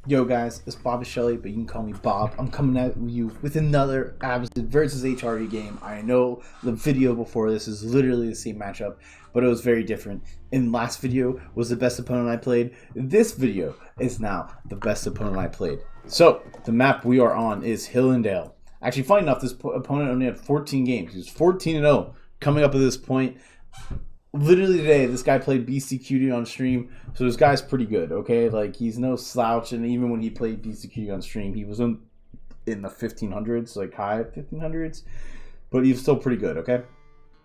Yo guys, it's Bob Shelley, but you can call me Bob. I'm coming at you with another Abbasid versus HRE game. I know the video before this is literally the same matchup, but it was very different. In last video was the best opponent I played. This video is now the best opponent I played. So, the map we are on is Hillendale. Actually, funny enough, this opponent only had 14 games. He was 14-0 coming up at this point. Literally today, this guy played BCQD on stream, so this guy's pretty good, okay? Like, he's no slouch, and even when he played BCQD on stream, he was in the 1500s, like high 1500s, but he's still pretty good, okay?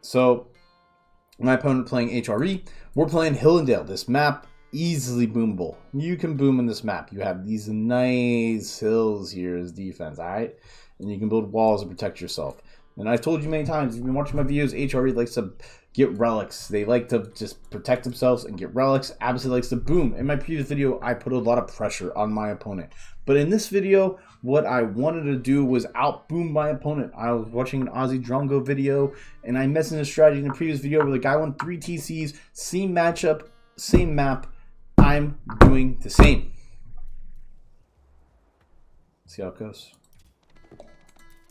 So, my opponent playing HRE, we're playing Hillendale. This map, easily boomable. You can boom in this map. You have these nice hills here as defense, alright? And you can build walls to protect yourself. And I've told you many times, if you've been watching my videos, HRE likes to get relics. They like to just protect themselves and get relics. Abbasid likes to boom. In my previous video, I put a lot of pressure on my opponent. But in this video, what I wanted to do was out-boom my opponent. I was watching an Aussie Drongo video, and I messed in a strategy in the previous video where the guy won 3 TCs, same matchup, same map. I'm doing the same. See how it goes.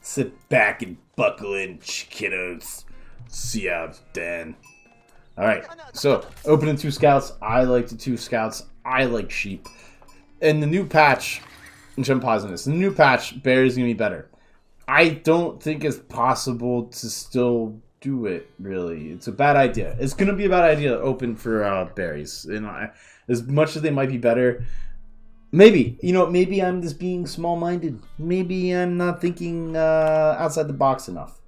Sit back and buckle in, kiddos. See how it's done. Alright, so opening 2 scouts. I like the 2 scouts. I like sheep. And the new patch, which I'm pausing this, the new patch, bear is going to be better. I don't think it's possible to still do it, really. It's a bad idea. It's going to be a bad idea to open for berries. And as much as they might be better, maybe, you know, maybe I'm just being small-minded. Maybe I'm not thinking outside the box enough.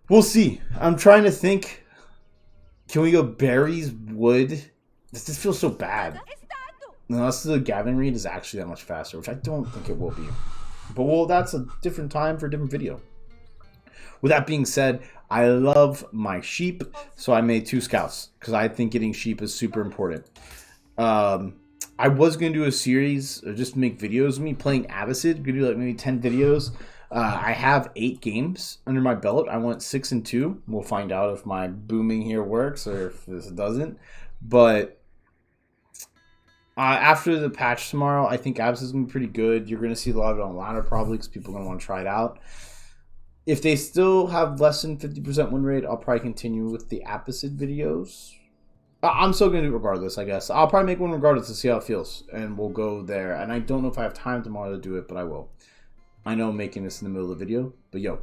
We'll see. I'm trying to think. Can we go berries, wood? This just feels so bad. Unless the gathering read is actually that much faster, which I don't think it will be. But well, that's a different time for a different video. With that being said, I love my sheep, so I made 2 scouts because I think getting sheep is super important. I was going to do a series or just make videos of me playing Abbasid. Going to do like maybe 10 videos. I have 8 games under my belt. I went 6-2. We'll find out if my booming here works or if this doesn't. But after the patch tomorrow, I think Abbasid is going to be pretty good. You're going to see a lot of it on ladder probably because people are going to want to try it out. If they still have less than 50% win rate, I'll probably continue with the Abbasid videos. I'm still going to do it regardless, I guess. I'll probably make one regardless to see how it feels. And we'll go there. And I don't know if I have time tomorrow to do it, but I will. I know I'm making this in the middle of the video, but yo,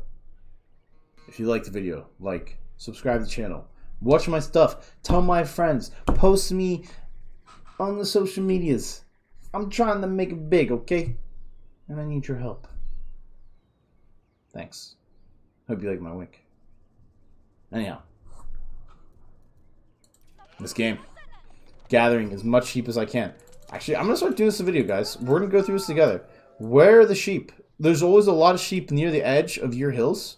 if you like the video, like, subscribe to the channel, watch my stuff, tell my friends, post me on the social medias. I'm trying to make it big, okay? And I need your help. Thanks. Hope you like my wink. Anyhow, this game, gathering as much sheep as I can. Actually, I'm going to start doing this in a video, guys. We're going to go through this together. Where are the sheep? There's always a lot of sheep near the edge of your hills,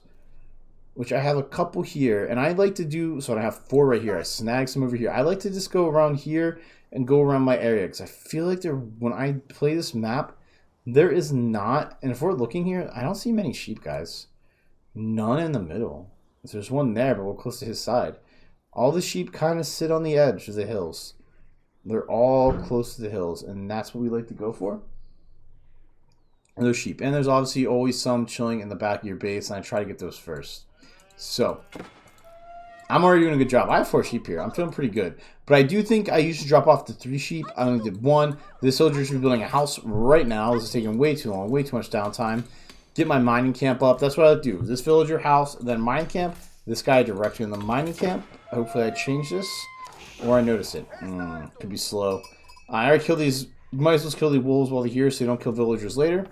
which I have a couple here, and I like to do, so I have 4 right here. I snag some over here. I like to just go around here and go around my area, because I feel like when I play this map, there is not, and if we're looking here, I don't see many sheep, guys. None in the middle. There's one there, but we're close to his side. All the sheep kind of sit on the edge of the hills. They're all close to the hills, and that's what we like to go for. And those sheep. And there's obviously always some chilling in the back of your base, and I try to get those first. So, I'm already doing a good job. I have 4 sheep here. I'm feeling pretty good. But I do think I used to drop off to 3 sheep. I only did 1. This soldier should be building a house right now. This is taking way too long. Way too much downtime. Get my mining camp up. That's what I do. This villager house, then mining camp. This guy directly in the mining camp. Hopefully I change this. Or I notice it. Could be slow. I already killed these. You might as well kill the wolves while they're here so you don't kill villagers later.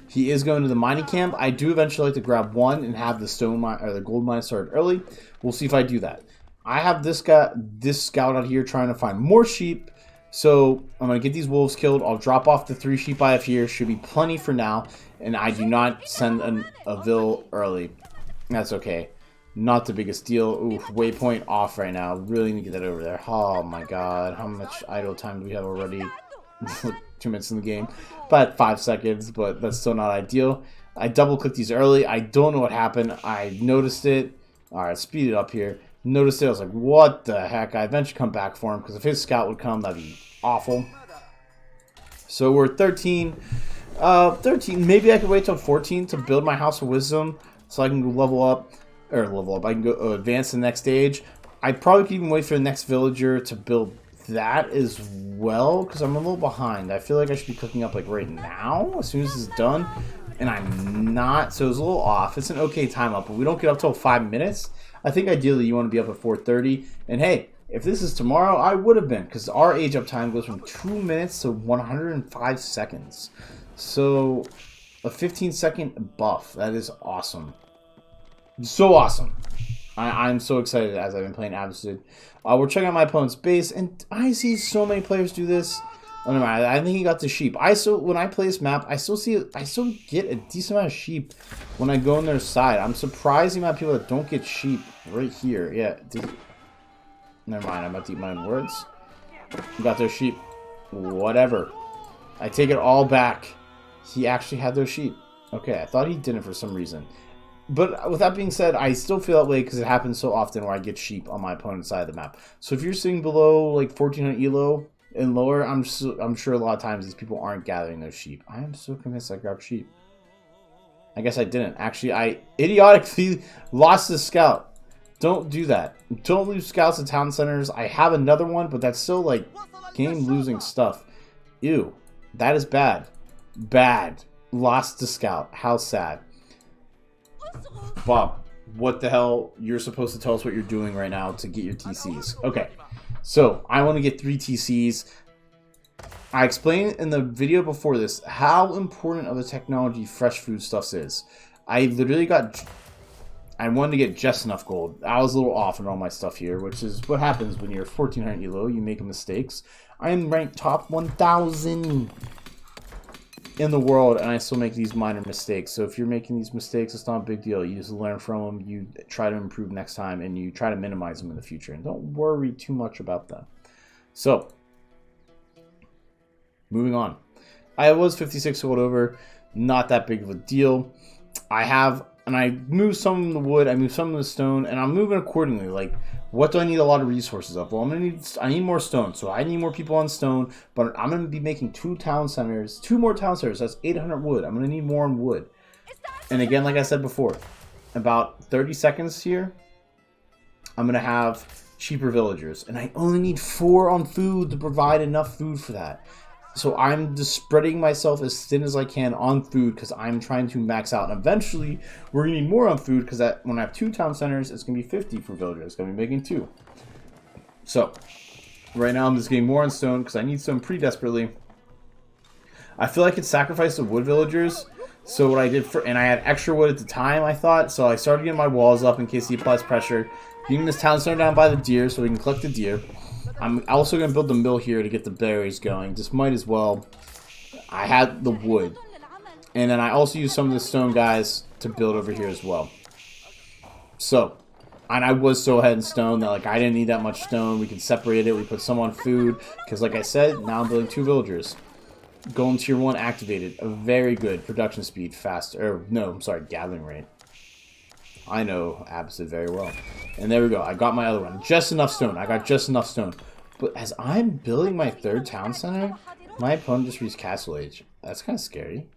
He is going to the mining camp. I do eventually like to grab 1 and have the stone mine or the gold mine started early. We'll see if I do that. I have this scout out here trying to find more sheep. So I'm going to get these wolves killed. I'll drop off the 3 sheep I have here. Should be plenty for now. And I do not send a vill early. That's okay. Not the biggest deal. Ooh, waypoint off right now. Really need to get that over there. Oh my god. How much idle time do we have already? 2 minutes in the game. About 5 seconds, but that's still not ideal. I double clicked these early. I don't know what happened. I noticed it. Alright, speed it up here. Noticed it. I was like, what the heck? I eventually come back for him because if his scout would come, that'd be awful. So we're 13. 13. Maybe I could wait till 14 to build my House of Wisdom so I can go level up. I can go advance to the next stage. I probably could even wait for the next villager to build that as well, because I'm a little behind. I feel like I should be cooking up like right now, as soon as this is done, and I'm not, so it's a little off. It's an okay time up, but we don't get up till 5 minutes. I think ideally you want to be up at 4:30, and hey, if this is tomorrow, I would have been, because our age up time goes from 2 minutes to 105 seconds. So, a 15-second buff. That is awesome. So awesome. I'm so excited as I've been playing Abbasid. We're checking out my opponent's base, and I see so many players do this. Oh, no, I think he got the sheep. When I play this map, I still get a decent amount of sheep when I go on their side. I'm surprised the amount of people that don't get sheep right here. Yeah. Never mind. I'm about to eat my own words. Got their sheep. Whatever. I take it all back. He actually had those sheep. Okay, I thought he didn't for some reason. But with that being said, I still feel that way because it happens so often where I get sheep on my opponent's side of the map. So if you're sitting below like 1400 elo and lower, I'm sure a lot of times these people aren't gathering those sheep. I am so convinced I grabbed sheep. I guess I didn't. Actually, I idiotically lost the scout. Don't do that. Don't lose scouts at town centers. I have another one, but that's still like game losing stuff. Ew. That is bad. Bad. Lost the scout. How sad. Bob, what the hell? You're supposed to tell us what you're doing right now to get your TCs. Okay, so I want to get 3 TCs. I explained in the video before this how important of a technology fresh food stuff is. I wanted to get just enough gold. I was a little off on all my stuff here, which is what happens when you're 1400 elo. You make mistakes. I am ranked top 1000 in the world, and I still make these minor mistakes. So if you're making these mistakes, it's not a big deal. You just learn from them, you try to improve next time, and you try to minimize them in the future, and don't worry too much about them. So moving on, I was 56 gold over, not that big of a deal. I moved some of the wood, I moved some of the stone, and I'm moving accordingly. Like, what do I need a lot of resources of? Well, I need more stone, so I need more people on stone, but I'm going to be making 2 more town centers. That's 800 wood. I'm going to need more on wood. And again, like I said before, about 30 seconds here, I'm going to have cheaper villagers, and I only need 4 on food to provide enough food for that. So I'm just spreading myself as thin as I can on food because I'm trying to max out. And eventually, we're going to need more on food because when I have 2 town centers, it's going to be 50 for villagers. It's going to be making 2. So, right now I'm just getting more on stone because I need stone pretty desperately. I feel like I could sacrifice the wood villagers. So what I did and I had extra wood at the time, I thought. So I started getting my walls up in case he applies pressure. Getting this town center down by the deer so we can collect the deer. I'm also going to build the mill here to get the berries going. Just might as well. I had the wood. And then I also used some of the stone guys to build over here as well. So, and I was so ahead in stone that like I didn't need that much stone. We could separate it. We put some on food. Because like I said, now I'm building 2 villagers. Golden tier 1 activated. A very good production speed, fast. Gathering rate. I know Abbasid very well. And there we go. I got my other one. Just enough stone. I got just enough stone. But as I'm building my 3rd town center, my opponent just reached castle age. That's kind of scary.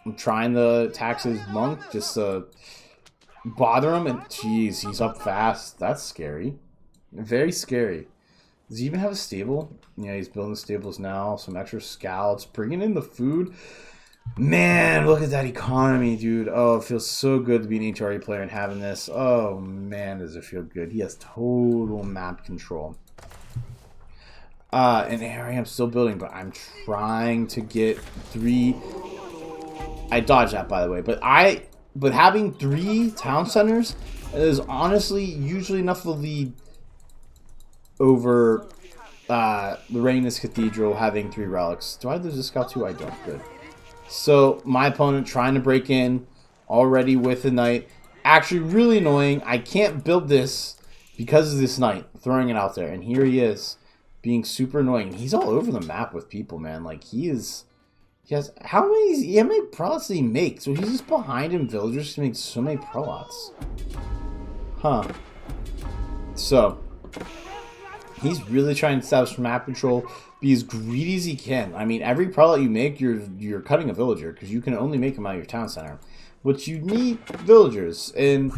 I'm trying to tax his monk just to bother him. And jeez, he's up fast. That's scary. Very scary. Does he even have a stable? Yeah, he's building the stables now. Some extra scouts. Bringing in the food. Man, look at that economy, dude. Oh, it feels so good to be an HRE player and having this. Oh, man, does it feel good. He has total map control. And here I am still building, but I'm trying to get 3... I dodged that, by the way. But having 3 town centers is honestly usually enough of a lead over Lorena's Cathedral having 3 relics. Do I lose this scout too? I don't. Good. So, my opponent trying to break in already with the knight. Actually, really annoying. I can't build this because of this knight. Throwing it out there. And here he is. Being super annoying. He's all over the map with people, man. Like, he has... How many prolats did he make? So, he's just behind in villagers to make so many prolats. Huh. So... He's really trying to establish map control, be as greedy as he can. I mean, every product you make, you're cutting a villager, because you can only make them out of your town center. But you need villagers, and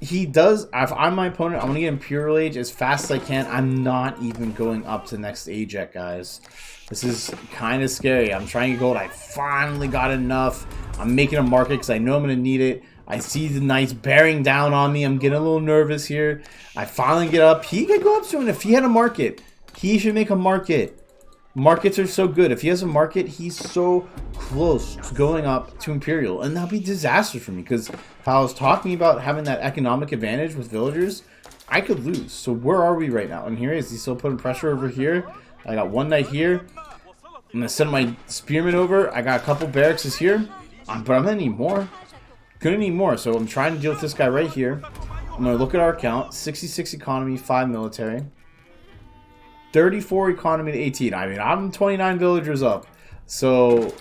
he does. If I'm my opponent, I'm going to get Imperial Age as fast as I can. I'm not even going up to the next age yet, guys. This is kind of scary. I'm trying to get gold. I finally got enough. I'm making a market because I know I'm going to need it. I see the knights bearing down on me. I'm getting a little nervous here. I finally get up. He could go up to him. If he had a market, he should make a market. Markets are so good. If he has a market, he's so close to going up to Imperial. And that'll be disaster for me. Because if I was talking about having that economic advantage with villagers, I could lose. So where are we right now? And here he is. He's still putting pressure over here. I got one knight here. I'm going to send my spearmen over. I got a couple barracks here. But I'm going to need more. Gonna need more, so I'm trying to deal with this guy right here. I'm gonna look at our account. 66 economy, 5 military. 34 economy to 18. I mean, I'm 29 villagers up. So,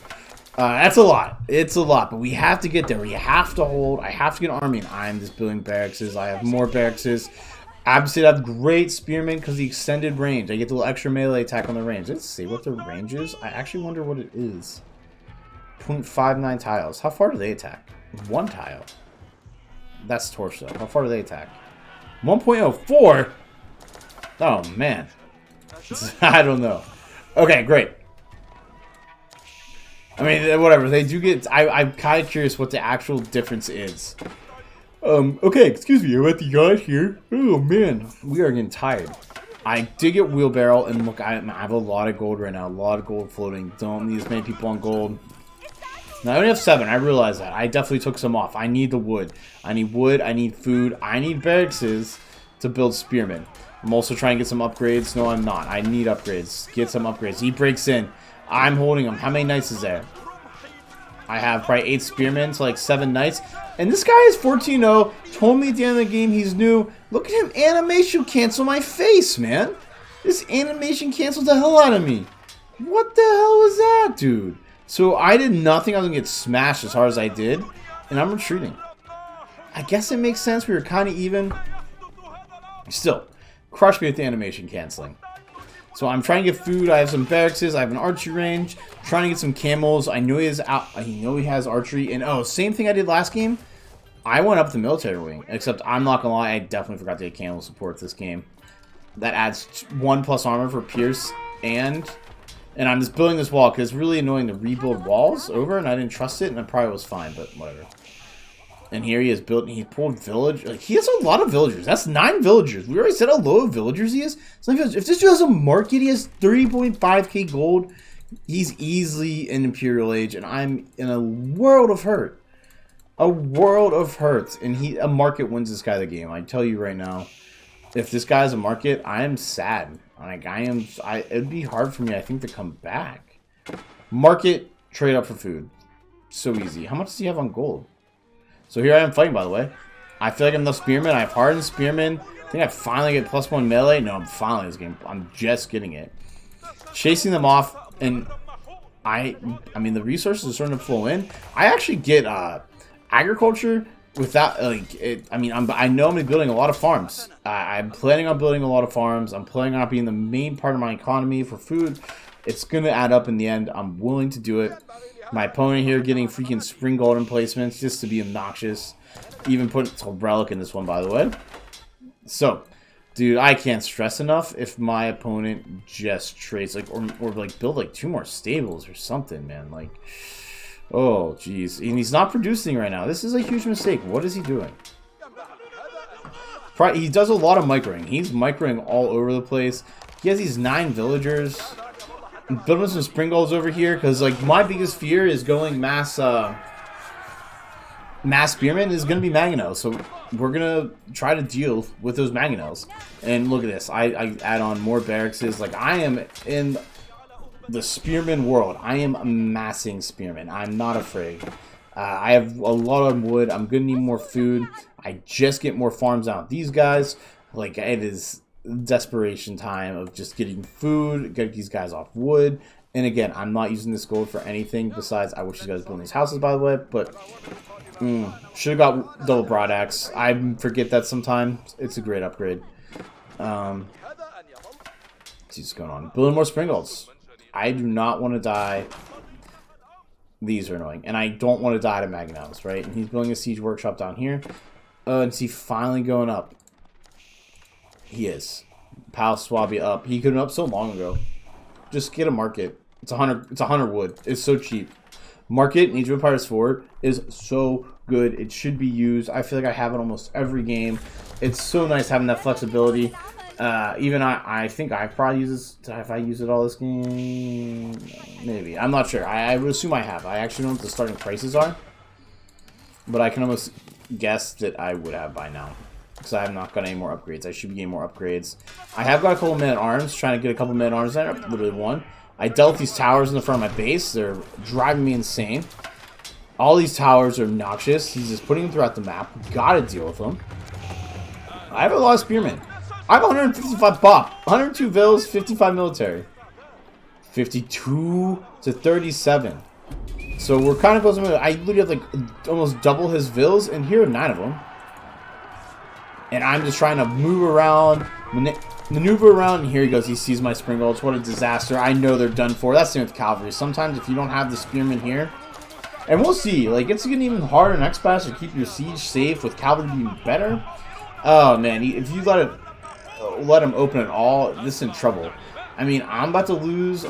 that's a lot. It's a lot, but we have to get there. We have to hold. I have to get an army, and I'm just building barracks. I have more barracks. Abbasid have great spearmen because the extended range. I get the little extra melee attack on the range. Let's see what the range is. I actually wonder what it is. 0.59 tiles. How far do they attack? 1 tile. That's torso. How far do they attack? 1.04? Oh, man. I don't know. Okay, great. I mean, whatever. They do get... I'm kind of curious what the actual difference is. Okay, excuse me. I'm at the yacht here. Oh, man. We are getting tired. I did get wheelbarrow, and look, I have a lot of gold right now. A lot of gold floating. Don't need as many people on gold. Now, I only have 7. I realize that. I definitely took some off. I need the wood. I need wood. I need food. I need barracks to build spearmen. I'm also trying to get some upgrades. No, I'm not. I need upgrades. Get some upgrades. He breaks in. I'm holding him. How many knights is there? I have probably 8 spearmen to like 7 knights. And this guy is 14-0. Told me at the end of the game he's new. Look at him. Animation cancel my face, man. This animation canceled the hell out of me. What the hell was that, dude? So I did nothing other than get smashed as hard as I did, and I'm retreating. I guess it makes sense. We were kind of even. Still, crushed me with the animation canceling. So I'm trying to get food. I have some barracks. I have an archery range. Trying to get some camels. I know he has he has archery. And oh, same thing I did last game. I went up the military wing. Except I'm not gonna lie, I definitely forgot to get camel support this game. That adds 1+ armor for Pierce and I'm just building this wall because it's really annoying to rebuild walls over, and I didn't trust it, and it probably was fine, but whatever. And here he is built, and he pulled village. Like, he has a lot of villagers. That's 9 villagers. We already said how low of villagers he is. So if this dude has a market, he has 3.5k gold. He's easily in Imperial Age, and I'm in a world of hurt. A world of hurt. And a market wins this guy the game. I tell you right now. If this guy has a market, I am sad. Like, it'd be hard for me, I think, to come back. Market, trade up for food. So easy. How much does he have on gold? So here I am fighting, by the way. I feel like I'm enough spearmen. I have hardened spearmen. I think I finally get +1 melee. No, I'm finally this game. I'm just getting it. Chasing them off, and I mean, the resources are starting to flow in. I actually get agriculture without, like, I mean, I know I'm going to be building a lot of farms. I'm planning on building a lot of farms. I'm planning on being the main part of my economy for food. It's going to add up in the end. I'm willing to do it. My opponent here getting freaking spring golden placements just to be obnoxious. Even put a relic in this one, by the way. So, dude, I can't stress enough if my opponent just trades, like, or like build like 2 more stables or something, man. Like, oh, jeez. And he's not producing right now. This is a huge mistake. What is he doing? He does a lot of microing. He's microing all over the place. He has these 9 villagers. I'm building some spring goals over here because, like, my biggest fear is going mass spearmen is going to be mangonels. So we're going to try to deal with those mangonels. And look at this. I add on more barracks. Like, I am in the spearman world. I am amassing spearmen. I'm not afraid. I have a lot of wood. I'm going to need more food. I just get more farms out. These guys, like, it is desperation time of just getting food, get these guys off wood. And again, I'm not using this gold for anything besides, I wish these guys building these houses, by the way, but should have got double broad axe. I forget that sometimes. It's a great upgrade. Let's see what's going on. Building more Springolds. I do not want to die. These are annoying. And I don't want to die to Mangonels, right? And he's building a siege workshop down here. And is he finally going up? He is. Palace Swabia up. He could have been up so long ago. Just get a market. It's 100 wood. It's so cheap. Market in Age of Empires 4 is so good. It should be used. I feel like I have it almost every game. It's so nice having that flexibility. Even I think I probably use this. Have I used it all this game? Maybe. I'm not sure. I would assume I have. I actually don't know what the starting prices are. But I can almost guess that I would have by now. Because I have not got any more upgrades. I should be getting more upgrades. I have got a couple men-at-arms. Trying to get a couple men-at-arms there. Literally one. I dealt these towers in the front of my base. They're driving me insane. All these towers are obnoxious. He's just putting them throughout the map. Gotta deal with them. I have a lot of spearmen. I have 155 pop, 102 vills, 55 military, 52 to 37. So we're kind of close. I literally have like almost double his vills, and here are 9 of them. And I'm just trying to move around, maneuver around. And here he goes. He sees my Springolds. What a disaster! I know they're done for. That's the thing with cavalry. Sometimes if you don't have the spearmen here, and we'll see. Like it's getting even harder in X-Pass to keep your siege safe with cavalry being better. Oh man, if you let him open it all, this is in trouble. I mean, I'm about to lose.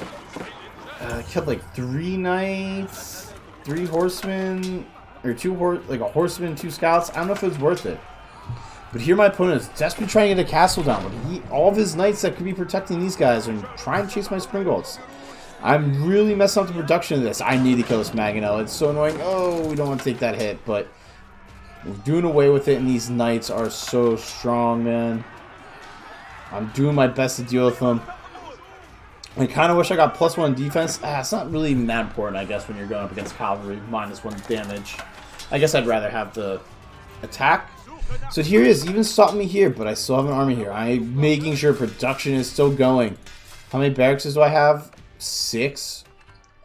I killed like 3 knights, 3 horsemen, or 2 like a horseman, 2 scouts. I don't know if it was worth it. But here my opponent is desperately trying to get a castle down. But all of his knights that could be protecting these guys are trying to chase my Springolds. I'm really messing up the production of this. I need to kill this Mangonel. It's so annoying. Oh, we don't want to take that hit, but we're doing away with it, and these knights are so strong, man. I'm doing my best to deal with them. I kind of wish I got +1 defense. It's not really that important, I guess, when you're going up against cavalry. -1 damage. I guess I'd rather have the attack. So here he is. Even stopped me here, but I still have an army here. I'm making sure production is still going. How many barracks do I have? 6.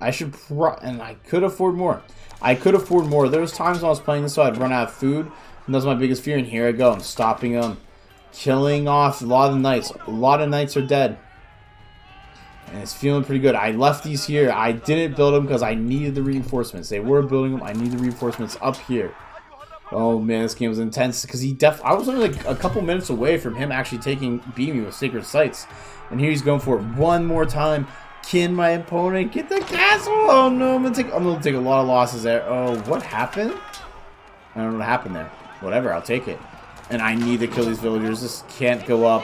I should and I could afford more. I could afford more. There was times when I was playing this so I'd run out of food. And that's my biggest fear. And here I go. I'm stopping them. Killing off a lot of knights. A lot of knights are dead. And it's feeling pretty good. I left these here. I didn't build them because I needed the reinforcements. They were building them. I need the reinforcements up here. Oh man, this game was intense because I was only like a couple minutes away from him actually beating me with sacred sites. And here he's going for it one more time. Can my opponent get the castle? Oh no, I'm gonna take a lot of losses there. Oh, what happened? I don't know what happened there. Whatever, I'll take it. And I need to kill these villagers. This can't go up.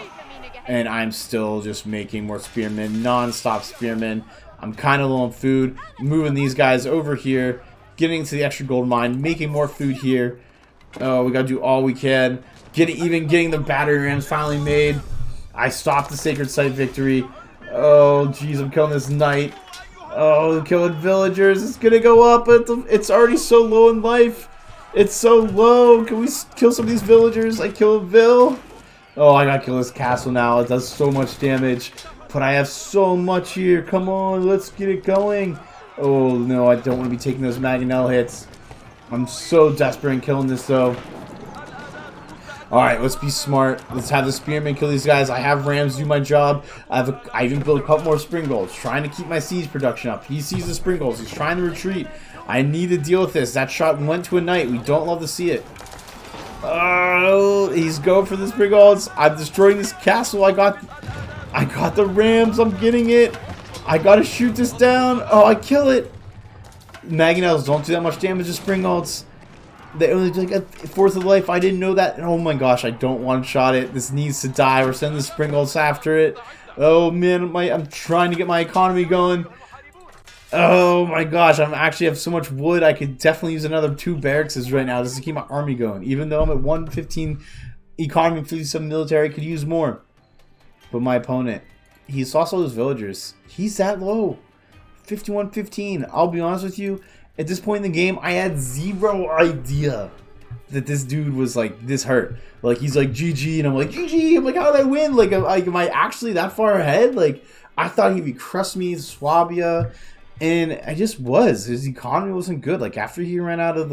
And I'm still just making more spearmen, non-stop spearmen. I'm kind of low on food. Moving these guys over here. Getting to the extra gold mine. Making more food here. Oh, we gotta do all we can. Getting the battery rams finally made. I stopped the sacred site victory. Oh, jeez, I'm killing this knight. Oh, killing villagers. It's gonna go up, but it's already so low in life. It's so low. Can we kill some of these villagers? I kill a vill. Oh, I gotta kill this castle now. It does so much damage. But I have so much here. Come on, let's get it going. Oh, no, I don't want to be taking those Mangonel hits. I'm so desperate in killing this, though. Alright, let's be smart. Let's have the spearmen kill these guys. I have rams do my job. I even built a couple more Springolds, trying to keep my siege production up. He sees the Springolds. He's trying to retreat. I need to deal with this. That shot went to a knight. We don't love to see it. Oh, he's going for the Springolds. I'm destroying this castle. I got the rams. I'm getting it. I gotta shoot this down. Oh, I kill it. Mangonels don't do that much damage to Springolds. They only do like a fourth of life. I didn't know that. Oh my gosh, I don't one-shot it. This needs to die. We're sending the Springolds after it. Oh man, I'm trying to get my economy going. Oh my gosh, I actually have so much wood. I could definitely use another 2 barracks right now just to keep my army going. Even though I'm at 115 economy, 57 military, I could use more. But my opponent, he's also those villagers. He's that low. 51-15. I'll be honest with you. At this point in the game, I had zero idea that this dude was like this hurt. Like he's like GG, and I'm like GG. I'm like, how did I win? Like, am I actually that far ahead? Like, I thought he'd be crust me, Swabia, and I just was. His economy wasn't good. Like after he ran out of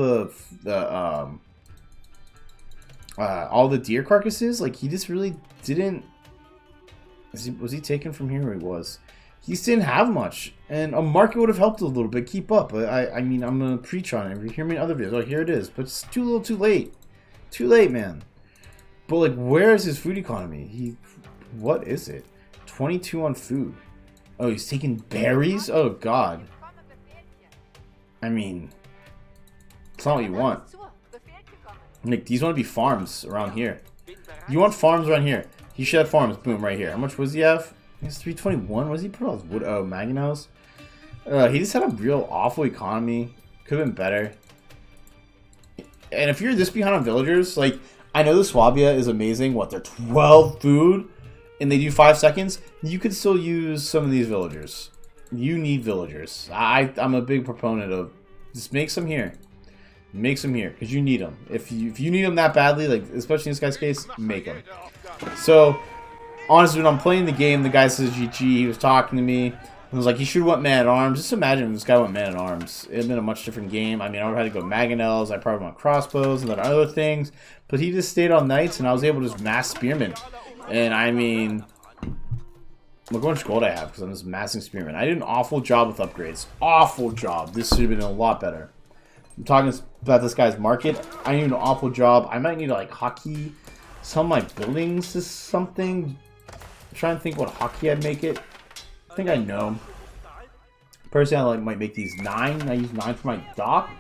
all the deer carcasses, like he just really didn't Was he taken from here? He was. He didn't have much, and a market would have helped a little bit. Keep up. I mean, I'm gonna preach on it. If you hear me in other videos, oh, here it is. But it's too little, too late. Too late, man. But like, where is his food economy? What is it? 22 on food. Oh, he's taking berries. Oh God. I mean, it's not what you want. Nick, these want to be farms around here. You want farms around here. He should have farms. Boom, right here. How much was he have? He's 321. What does he put on his wood? Oh, manganose. He just had a real awful economy. Could have been better. And if you're this behind on villagers, like, I know the Swabia is amazing. What, they're 12 food? And they do 5 seconds? You could still use some of these villagers. You need villagers. I'm a big proponent of just make some here. Make some here, because you need them. If you need them that badly, like especially in this guy's case, make them. So, honestly, when I'm playing the game, the guy says GG. He was talking to me. And was like, you should want man-at-arms. Just imagine if this guy went man-at-arms. It would have been a much different game. I mean, I would have had to go mangonels. I probably went crossbows and then other things. But he just stayed on knights, and I was able to just mass spearmen. And I mean, look how much gold I have because I'm just massing spearmen. I did an awful job with upgrades. Awful job. This should have been a lot better. I'm talking about this guy's market. I need an awful job. I might need to like hockey some of my buildings to something. I'm trying to think what hockey I'd make it. I think I know. Personally, I might make these 9. I use 9 for my dock,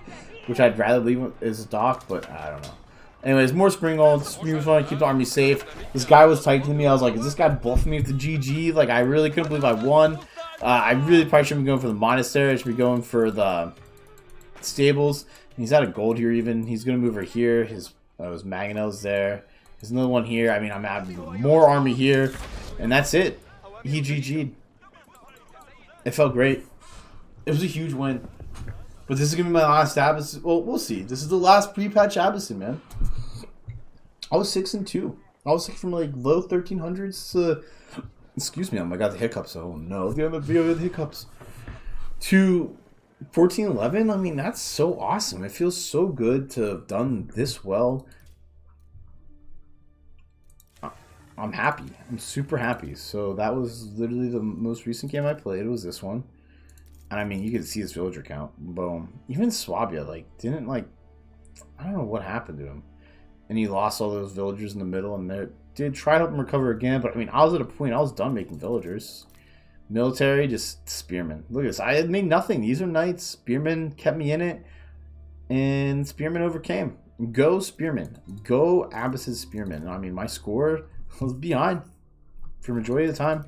which I'd rather leave as a dock, but I don't know. Anyways, more spring gold. Spring want to keep the army safe. This guy was typing to me. I was like, is this guy bluffing me with the GG? Like, I really couldn't believe I won. I really probably shouldn't be going for the monastery. I should be going for the stables. And he's out of gold here even. He's going to move over here. His mangonels there. There's another one here. I mean, I'm having more army here. And that's it. He GG'd. It felt great. It was a huge win. But this is going to be my last Abbasid. Well, we'll see. This is the last pre-patch Abbasid, man. I was 6-2. I was from like low 1300s to... Excuse me, I got the hiccups. Oh no, the other video with hiccups. To 1411. I mean, that's so awesome. It feels so good to have done this well. I'm happy. I'm super happy. So that was literally the most recent game I played. It was this one. And I mean, you can see his villager count. Boom. Even Swabia, like, didn't, like... I don't know what happened to him. And he lost all those villagers in the middle. And they did try to help him recover again. But, I mean, I was at a point. I was done making villagers. Military, just spearmen. Look at this. I had made nothing. These are knights. Spearmen kept me in it. And spearmen overcame. Go spearmen. Go Abbasid spearmen. I mean, my score was behind for the majority of the time.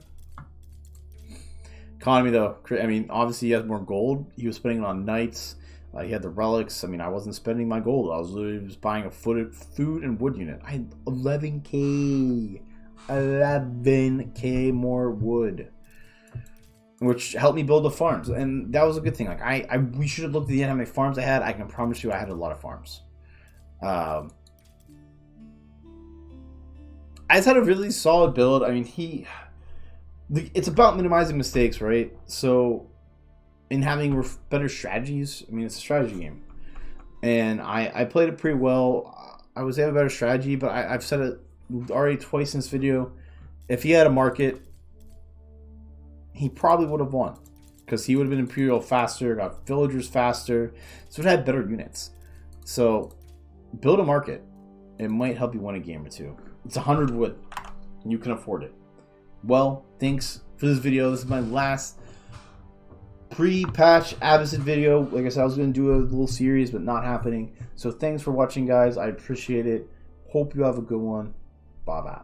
Economy, though, I mean, obviously he has more gold. He was spending it on knights. He had the relics. I mean, I wasn't spending my gold. I was literally just buying a food and wood unit. I had 11k. 11k more wood. Which helped me build the farms. And that was a good thing. Like, we should have looked at the end how many farms I had. I can promise you I had a lot of farms. I just had a really solid build. I mean, it's about minimizing mistakes, right? So, in having better strategies, I mean, it's a strategy game. And I played it pretty well. I was able to have a better strategy, but I've said it already twice in this video. If he had a market, he probably would have won. Because he would have been Imperial faster, got villagers faster, so it had better units. So, build a market. It might help you win a game or two. It's 100 wood, and you can afford it. Well, thanks for this video. This is my last pre-patch Abbasid video. Like I said, I was going to do a little series, but not happening. So thanks for watching, guys. I appreciate it. Hope you have a good one. Bye-bye.